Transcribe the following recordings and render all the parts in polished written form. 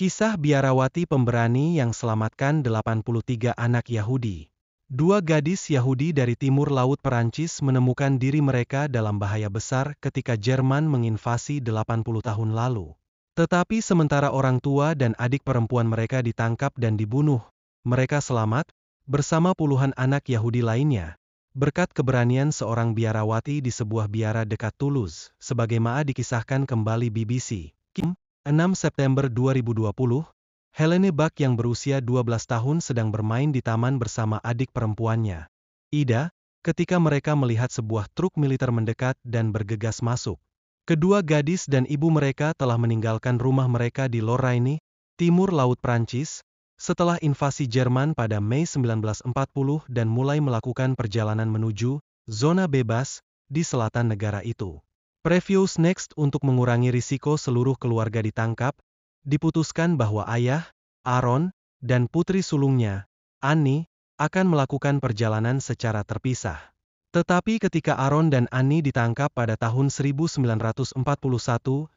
Kisah biarawati pemberani yang selamatkan 83 anak Yahudi. Dua gadis Yahudi dari timur laut Perancis menemukan diri mereka dalam bahaya besar ketika Jerman menginvasi 80 tahun lalu. Tetapi sementara orang tua dan adik perempuan mereka ditangkap dan dibunuh, mereka selamat, bersama puluhan anak Yahudi lainnya, berkat keberanian seorang biarawati di sebuah biara dekat Toulouse, sebagaimana dikisahkan kembali BBC. 6 September 2020, Helene Bak yang berusia 12 tahun sedang bermain di taman bersama adik perempuannya, Ida, ketika mereka melihat sebuah truk militer mendekat dan bergegas masuk. Kedua gadis dan ibu mereka telah meninggalkan rumah mereka di Lorraine, timur laut Prancis, setelah invasi Jerman pada Mei 1940 dan mulai melakukan perjalanan menuju zona bebas di selatan negara itu. Previous Next untuk mengurangi risiko seluruh keluarga ditangkap, diputuskan bahwa ayah, Aaron, dan putri sulungnya, Annie, akan melakukan perjalanan secara terpisah. Tetapi ketika Aaron dan Annie ditangkap pada tahun 1941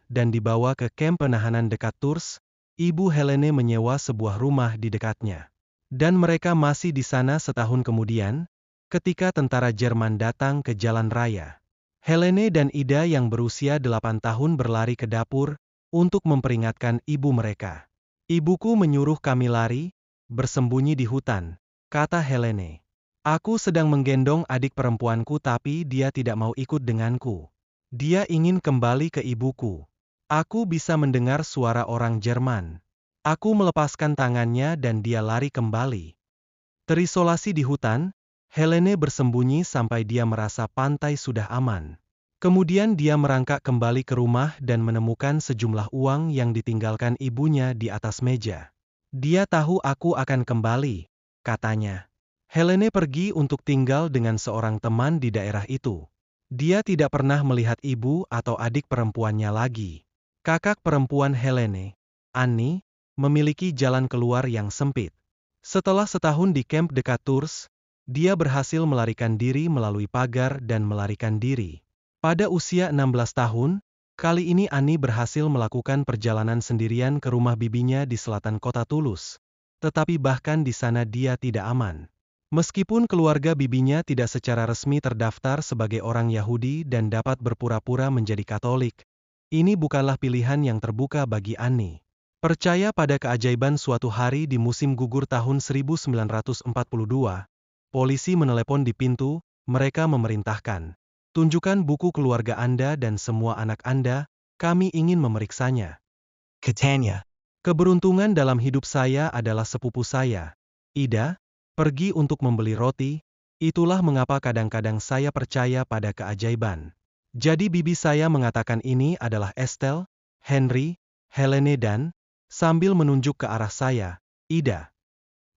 dan dibawa ke kamp penahanan dekat Tours, ibu Helene menyewa sebuah rumah di dekatnya. Dan mereka masih di sana setahun kemudian, ketika tentara Jerman datang ke jalan raya. Helene dan Ida yang berusia 8 tahun berlari ke dapur untuk memperingatkan ibu mereka. Ibuku menyuruh kami lari, bersembunyi di hutan, kata Helene. Aku sedang menggendong adik perempuanku tapi dia tidak mau ikut denganku. Dia ingin kembali ke ibuku. Aku bisa mendengar suara orang Jerman. Aku melepaskan tangannya dan dia lari kembali. Terisolasi di hutan, Helene bersembunyi sampai dia merasa pantai sudah aman. Kemudian dia merangkak kembali ke rumah dan menemukan sejumlah uang yang ditinggalkan ibunya di atas meja. Dia tahu aku akan kembali, katanya. Helene pergi untuk tinggal dengan seorang teman di daerah itu. Dia tidak pernah melihat ibu atau adik perempuannya lagi. Kakak perempuan Helene, Annie, memiliki jalan keluar yang sempit. Setelah setahun di kamp dekat Tours, dia berhasil melarikan diri melalui pagar dan melarikan diri. Pada usia 16 tahun, kali ini Annie berhasil melakukan perjalanan sendirian ke rumah bibinya di selatan kota Toulouse. Tetapi bahkan di sana dia tidak aman. Meskipun keluarga bibinya tidak secara resmi terdaftar sebagai orang Yahudi dan dapat berpura-pura menjadi Katolik, ini bukanlah pilihan yang terbuka bagi Annie. Percaya pada keajaiban suatu hari di musim gugur tahun 1942, polisi menelepon di pintu, mereka memerintahkan. Tunjukkan buku keluarga Anda dan semua anak Anda, kami ingin memeriksanya. Katanya. Keberuntungan dalam hidup saya adalah sepupu saya, Ida, pergi untuk membeli roti, itulah mengapa kadang-kadang saya percaya pada keajaiban. Jadi bibi saya mengatakan ini adalah Estelle, Henry, Helene dan, sambil menunjuk ke arah saya, Ida.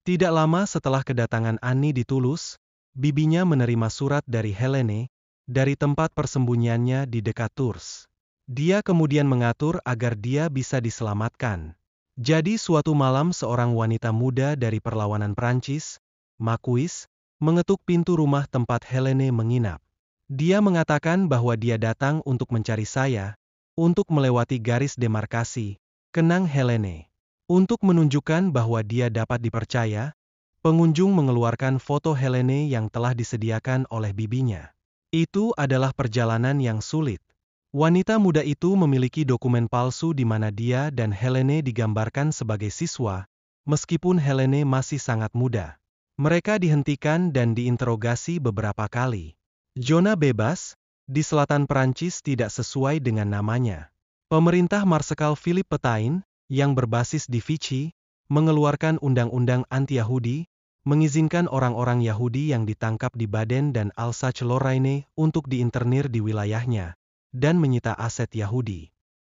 Tidak lama setelah kedatangan Annie di Toulouse, bibinya menerima surat dari Helene, dari tempat persembunyiannya di dekat Tours. Dia kemudian mengatur agar dia bisa diselamatkan. Jadi suatu malam seorang wanita muda dari perlawanan Prancis, Marquise, mengetuk pintu rumah tempat Helene menginap. Dia mengatakan bahwa dia datang untuk mencari saya, untuk melewati garis demarkasi, kenang Helene. Untuk menunjukkan bahwa dia dapat dipercaya, pengunjung mengeluarkan foto Helene yang telah disediakan oleh bibinya. Itu adalah perjalanan yang sulit. Wanita muda itu memiliki dokumen palsu di mana dia dan Helene digambarkan sebagai siswa, meskipun Helene masih sangat muda. Mereka dihentikan dan diinterogasi beberapa kali. Zona bebas, di selatan Perancis tidak sesuai dengan namanya. Pemerintah Marsekal Philippe Pétain, yang berbasis di Vichy, mengeluarkan undang-undang anti-Yahudi, mengizinkan orang-orang Yahudi yang ditangkap di Baden dan Alsace-Lorraine untuk diinternir di wilayahnya, dan menyita aset Yahudi.